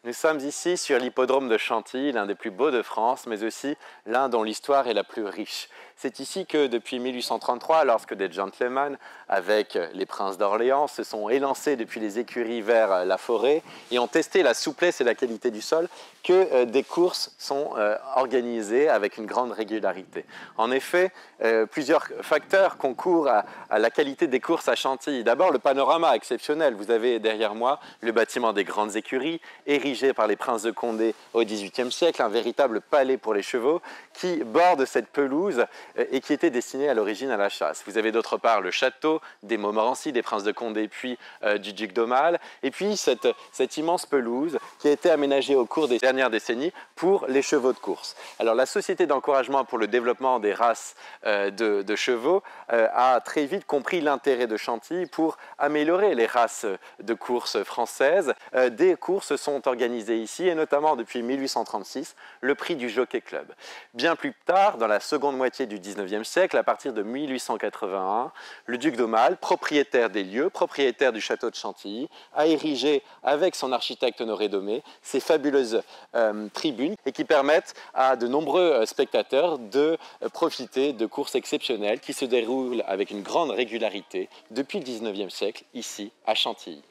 Nous sommes ici sur l'hippodrome de Chantilly, l'un des plus beaux de France, mais aussi l'un dont l'histoire est la plus riche. C'est ici que, depuis 1833, lorsque des gentlemen, avec les princes d'Orléans, se sont élancés depuis les écuries vers la forêt et ont testé la souplesse et la qualité du sol, que des courses sont organisées avec une grande régularité. En effet, plusieurs facteurs concourent à la qualité des courses à Chantilly. D'abord, le panorama exceptionnel. Vous avez derrière moi le bâtiment des grandes écuries, érigé par les princes de Condé au XVIIIe siècle, un véritable palais pour les chevaux qui borde cette pelouse et qui était destiné à l'origine à la chasse. Vous avez d'autre part le château des Montmorency, des princes de Condé, puis du duc d'Aumale, et puis cette immense pelouse qui a été aménagée au cours des dernières décennies pour les chevaux de course. Alors la Société d'encouragement pour le développement des races de chevaux a très vite compris l'intérêt de Chantilly pour améliorer les races de course françaises. Des courses sont organisées ici, et notamment depuis 1836, le prix du Jockey Club. Bien plus tard, dans la seconde moitié du XIXe siècle, à partir de 1881, le duc d'Aumale, propriétaire des lieux, propriétaire du château de Chantilly, a érigé avec son architecte Honoré Domé ces fabuleuses tribunes et qui permettent à de nombreux spectateurs de profiter de courses exceptionnelles qui se déroulent avec une grande régularité depuis le XIXe siècle ici à Chantilly.